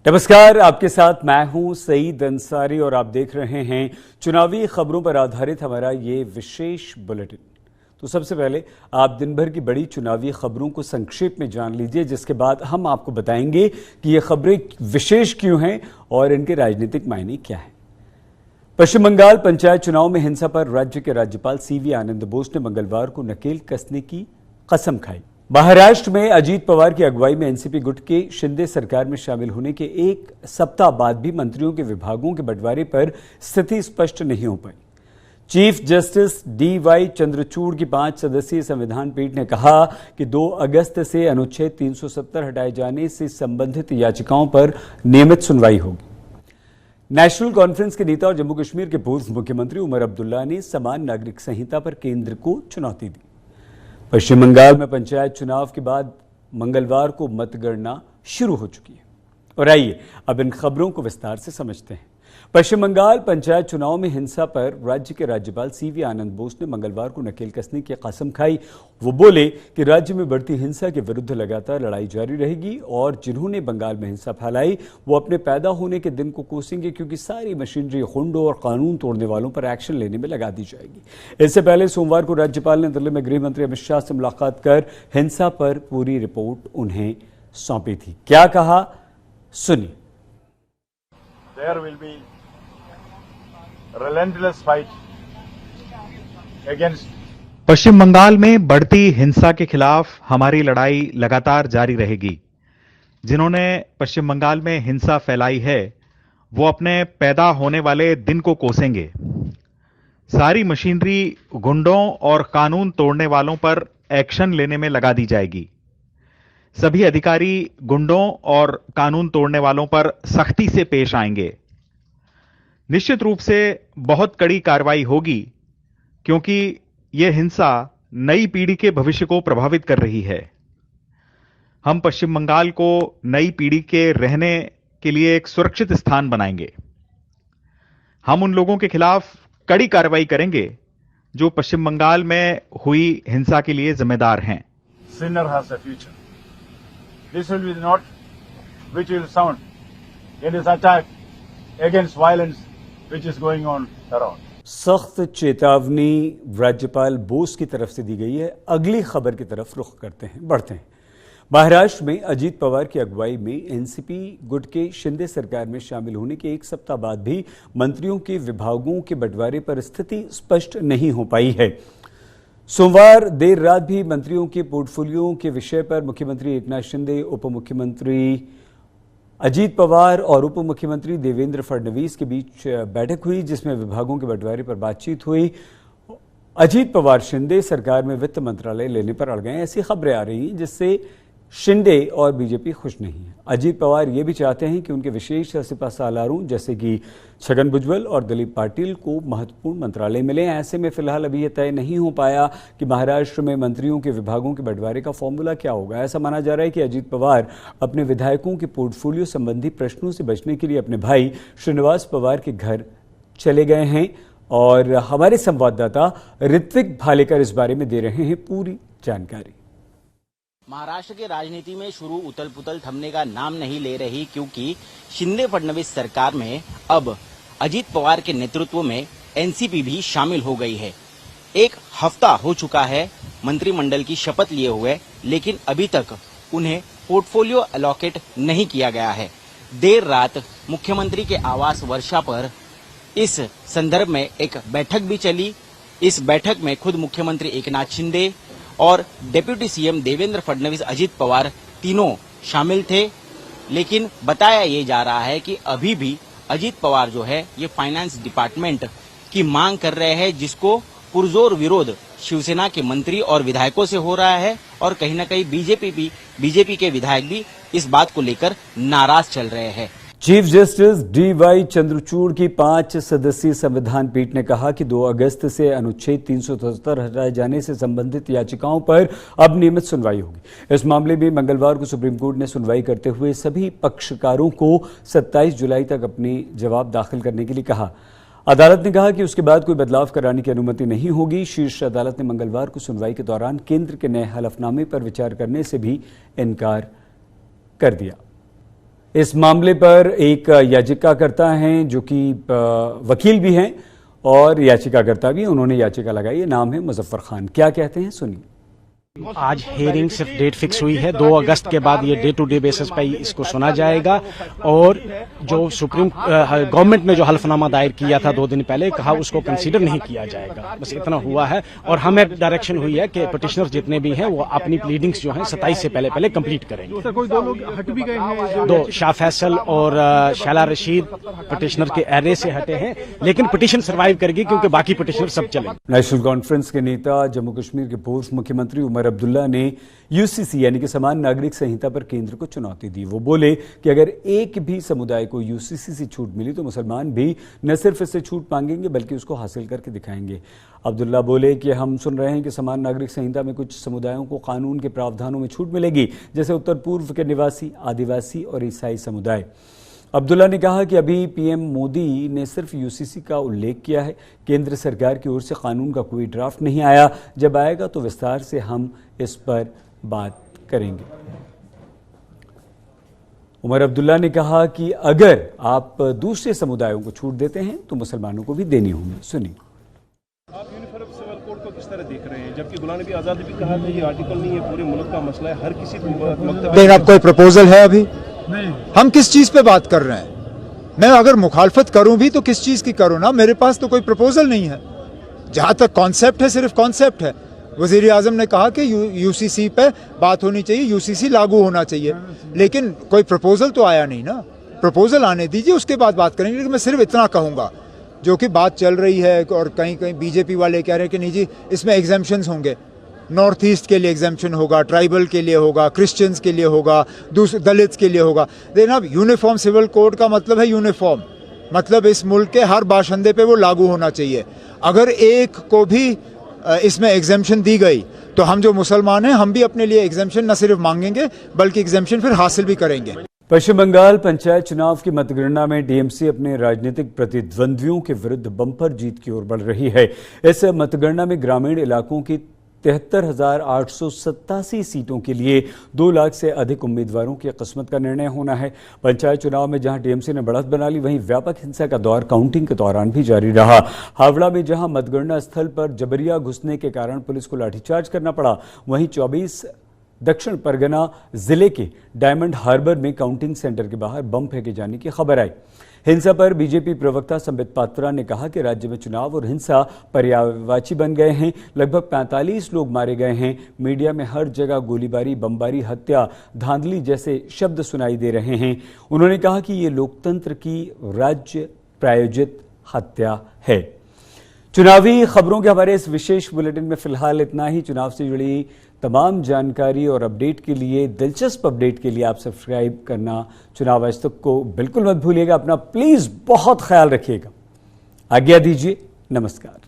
नमस्कार, आपके साथ मैं हूं सईद अंसारी और आप देख रहे हैं चुनावी खबरों पर आधारित हमारा ये विशेष बुलेटिन। तो सबसे पहले आप दिन भर की बड़ी चुनावी खबरों को संक्षेप में जान लीजिए, जिसके बाद हम आपको बताएंगे कि ये खबरें विशेष क्यों हैं और इनके राजनीतिक मायने क्या हैं। पश्चिम बंगाल पंचायत चुनाव में हिंसा पर राज्य के राज्यपाल सीवी आनंद बोस ने मंगलवार को नकेल कसने की कसम खाई। महाराष्ट्र में अजीत पवार की अगुवाई में एनसीपी गुट के शिंदे सरकार में शामिल होने के एक सप्ताह बाद भी मंत्रियों के विभागों के बंटवारे पर स्थिति स्पष्ट नहीं हो पाई। चीफ जस्टिस डीवाई चंद्रचूड़ की 5 सदस्यीय संविधान पीठ ने कहा कि 2 अगस्त से अनुच्छेद 370 हटाए जाने से संबंधित याचिकाओं पर नियमित सुनवाई होगी। नेशनल कॉन्फ्रेंस के नेता और जम्मू कश्मीर के पूर्व मुख्यमंत्री उमर अब्दुल्ला ने समान नागरिक संहिता पर केंद्र को चुनौती दी। पश्चिम बंगाल में पंचायत चुनाव के बाद मंगलवार को मतगणना शुरू हो चुकी है और आइए अब इन खबरों को विस्तार से समझते हैं। पश्चिम बंगाल पंचायत चुनाव में हिंसा पर राज्य के राज्यपाल सीवी आनंद बोस ने मंगलवार को नकेल कसने की कसम खाई। वो बोले कि राज्य में बढ़ती हिंसा के विरुद्ध लगातार लड़ाई जारी रहेगी और जिन्होंने बंगाल में हिंसा फैलाई वो अपने पैदा होने के दिन को कोसेंगे, क्योंकि सारी मशीनरी गुंडों और कानून तोड़ने वालों पर एक्शन लेने में लगा दी जाएगी। इससे पहले सोमवार को राज्यपाल ने दिल्ली में गृह मंत्री अमित शाह से मुलाकात कर हिंसा पर पूरी रिपोर्ट उन्हें सौंपी थी। क्या कहा, सुनिए। There will be relentless fight against पश्चिम बंगाल में बढ़ती हिंसा के खिलाफ हमारी लड़ाई लगातार जारी रहेगी। जिन्होंने पश्चिम बंगाल में हिंसा फैलाई है वो अपने पैदा होने वाले दिन को कोसेंगे। सारी मशीनरी गुंडों और कानून तोड़ने वालों पर एक्शन लेने में लगा दी जाएगी। सभी अधिकारी गुंडों और कानून तोड़ने वालों पर सख्ती से पेश आएंगे। निश्चित रूप से बहुत कड़ी कार्रवाई होगी, क्योंकि यह हिंसा नई पीढ़ी के भविष्य को प्रभावित कर रही है। हम पश्चिम बंगाल को नई पीढ़ी के रहने के लिए एक सुरक्षित स्थान बनाएंगे। हम उन लोगों के खिलाफ कड़ी कार्रवाई करेंगे जो पश्चिम बंगाल में हुई हिंसा के लिए जिम्मेदार हैं। sinner has a future. This will be not which will sound in this attack against violence which is going on around. सख्त चेतावनी राज्यपाल बोस की तरफ से दी गई है। अगली खबर की तरफ रुख करते हैं, बढ़ते हैं। महाराष्ट्र में अजीत पवार की अगुवाई में एनसीपी गुट के शिंदे सरकार में शामिल होने के एक सप्ताह बाद भी मंत्रियों के विभागों के बंटवारे पर स्थिति स्पष्ट नहीं हो पाई है। सोमवार देर रात भी मंत्रियों के पोर्टफोलियो के विषय पर मुख्यमंत्री एकनाथ शिंदे, उप मुख्यमंत्री अजीत पवार और उप मुख्यमंत्री देवेंद्र फडणवीस के बीच बैठक हुई, जिसमें विभागों के बंटवारे पर बातचीत हुई। अजीत पवार शिंदे सरकार में वित्त मंत्रालय लेने पर अड़ गए, ऐसी खबरें आ रही हैं, जिससे शिंदे और बीजेपी खुश नहीं है। अजीत पवार ये भी चाहते हैं कि उनके विशेष सिपहसालारों जैसे कि छगन भुजबल और दिलीप पाटिल को महत्वपूर्ण मंत्रालय मिले। ऐसे में फिलहाल अभी यह तय नहीं हो पाया कि महाराष्ट्र में मंत्रियों के विभागों के बंटवारे का फॉर्मूला क्या होगा। ऐसा माना जा रहा है कि अजीत पवार अपने विधायकों के पोर्टफोलियो संबंधी प्रश्नों से बचने के लिए अपने भाई श्रीनिवास पवार के घर चले गए हैं और हमारे संवाददाता ऋत्विक भालेकर इस बारे में दे रहे हैं पूरी जानकारी। महाराष्ट्र के राजनीति में शुरू उथल पुथल थमने का नाम नहीं ले रही, क्योंकि शिंदे फडणवीस सरकार में अब अजीत पवार के नेतृत्व में एनसीपी भी शामिल हो गई है। एक हफ्ता हो चुका है मंत्रिमंडल की शपथ लिए हुए, लेकिन अभी तक उन्हें पोर्टफोलियो अलॉकेट नहीं किया गया है। देर रात मुख्यमंत्री के आवास वर्षा पर इस संदर्भ में एक बैठक भी चली। इस बैठक में खुद मुख्यमंत्री एकनाथ शिंदे और डिप्टी सीएम देवेंद्र फडणवीस, अजीत पवार तीनों शामिल थे। लेकिन बताया ये जा रहा है कि अभी भी अजीत पवार जो है ये फाइनेंस डिपार्टमेंट की मांग कर रहे हैं, जिसको पुरजोर विरोध शिवसेना के मंत्री और विधायकों से हो रहा है और कहीं न कहीं बीजेपी के विधायक भी इस बात को लेकर नाराज चल रहे हैं। चीफ जस्टिस डीवाई चंद्रचूड़ की 5 सदस्यीय संविधान पीठ ने कहा कि 2 अगस्त से अनुच्छेद 370 हटाए जाने से संबंधित याचिकाओं पर अब नियमित सुनवाई होगी। इस मामले में मंगलवार को सुप्रीम कोर्ट ने सुनवाई करते हुए सभी पक्षकारों को 27 जुलाई तक अपने जवाब दाखिल करने के लिए कहा। अदालत ने कहा कि उसके बाद कोई बदलाव कराने की अनुमति नहीं होगी। शीर्ष अदालत ने मंगलवार को सुनवाई के दौरान केंद्र के नए हलफनामे पर विचार करने से भी इनकार कर दिया। इस मामले पर एक याचिकाकर्ता हैं जो कि वकील भी हैं और याचिकाकर्ता भी। उन्होंने याचिका लगाई है, नाम है मुजफ्फर खान। क्या कहते हैं सुनिए। आज हेयरिंग सिर्फ डेट फिक्स हुई है, 2 अगस्त के बाद ये डे टू डे बेसिस पे इसको सुना जाएगा। और जो सुप्रीम गवर्नमेंट ने जो हल्फनामा दायर किया था 2 दिन पहले, कहा उसको कंसीडर नहीं किया जाएगा। बस इतना हुआ है। और हमें डायरेक्शन हुई है कि पिटिशनर जितने भी हैं वो अपनी प्लीडिंग्स जो हैं 27 से पहले कंप्लीट करेंगे। कोई 2 लोग हट भी गए हैं, 2 शाह फैसल और शैला रशीद पिटिशनर के एरे से हटे हैं, लेकिन पिटिशन सर्वाइव करेगी क्योंकि बाकी पिटिशनर सब चलेंगे। नेशनल कॉन्फ्रेंस के नेता जम्मू कश्मीर के पूर्व मुख्यमंत्री उमर अब्दुल्ला ने यूसीसी यानी कि समान नागरिक संहिता पर केंद्र को चुनौती दी। वो बोले कि अगर एक भी समुदाय को यूसीसी से छूट मिली तो मुसलमान भी न सिर्फ इससे छूट मांगेंगे बल्कि उसको हासिल करके दिखाएंगे। अब्दुल्ला बोले कि हम सुन रहे हैं कि समान नागरिक संहिता में कुछ समुदायों को कानून के प्रावधानों में छूट मिलेगी, जैसे उत्तर पूर्व के निवासी, आदिवासी और ईसाई समुदाय। अब्दुल्ला ने कहा कि अभी पीएम मोदी ने सिर्फ यूसीसी का उल्लेख किया है, केंद्र सरकार की ओर से कानून का कोई ड्राफ्ट नहीं आया। जब आएगा तो विस्तार से हम इस पर बात करेंगे। उमर अब्दुल्ला ने कहा कि अगर आप दूसरे समुदायों को छूट देते हैं तो मुसलमानों को भी देनी होगी। सुनिए। आप यूनिफॉर्म सिविल कोड को किस तरह देख रहे हैं, जबकि गुलाम नबी आजाद भी कहा था ये आर्टिकल नहीं है, पूरे मुल्क का मसला है, हर किसी को आप कोई प्रपोजल है अभी नहीं। हम किस चीज पे बात कर रहे हैं? मैं अगर मुखालफत करूं भी तो किस चीज की करूं ना, मेरे पास तो कोई प्रपोजल नहीं है। जहां तक कॉन्सेप्ट है सिर्फ कॉन्सेप्ट है। वजीर आजम ने कहा कि यूसीसी पे बात होनी चाहिए, यूसीसी लागू होना चाहिए, लेकिन कोई प्रपोजल तो आया नहीं ना। प्रपोजल आने दीजिए, उसके बाद बात करेंगे। लेकिन मैं सिर्फ इतना कहूंगा, जो कि बात चल रही है और कहीं कहीं बीजेपी वाले कह रहे हैं कि नहीं जी इसमें एग्जेम्पशंस होंगे, नॉर्थ ईस्ट के लिए एग्जेम्पशन होगा, ट्राइबल के लिए होगा, क्रिश्चियंस के लिए होगा, दलित्स के लिए होगा। लेकिन अब यूनिफॉर्म सिविल कोड का मतलब है यूनिफॉर्म, मतलब इस मुल्क के हर बाशिंदे पे वो लागू होना चाहिए। अगर एक को भी इसमें एग्जेम्पशन दी गई तो हम जो मुसलमान हैं हम भी अपने लिए एग्जेम्पशन न सिर्फ मांगेंगे बल्कि एग्जेम्पशन फिर हासिल भी करेंगे। पश्चिम बंगाल पंचायत चुनाव की मतगणना में डीएमसी अपने राजनीतिक प्रतिद्वंद्वियों के विरुद्ध बम्पर जीत की ओर बढ़ रही है। इस मतगणना में ग्रामीण इलाकों की 73,887 सीटों के लिए 2 लाख से अधिक उम्मीदवारों की किस्मत का निर्णय होना है। पंचायत चुनाव में जहां टीएमसी ने बढ़त बना ली, वहीं व्यापक हिंसा का दौर काउंटिंग के दौरान भी जारी रहा। हावड़ा में जहां मतगणना स्थल पर जबरिया घुसने के कारण पुलिस को लाठीचार्ज करना पड़ा, वहीं 24 दक्षिण परगना जिले के डायमंड हार्बर में काउंटिंग सेंटर के बाहर बम फेंके जाने की खबर आई। हिंसा पर बीजेपी प्रवक्ता संबित पात्रा ने कहा कि राज्य में चुनाव और हिंसा पर्यायवाची बन गए हैं। लगभग 45 लोग मारे गए हैं। मीडिया में हर जगह गोलीबारी, बमबारी, हत्या, धांधली जैसे शब्द सुनाई दे रहे हैं। उन्होंने कहा कि ये लोकतंत्र की राज्य प्रायोजित हत्या है। चुनावी खबरों के हमारे इस विशेष बुलेटिन में फिलहाल इतना ही। चुनाव से जुड़ी तमाम जानकारी और अपडेट के लिए, दिलचस्प अपडेट के लिए आप सब्सक्राइब करना चुनाव आज तक को बिल्कुल मत भूलिएगा। अपना प्लीज बहुत ख्याल रखिएगा। आज्ञा दीजिए। नमस्कार।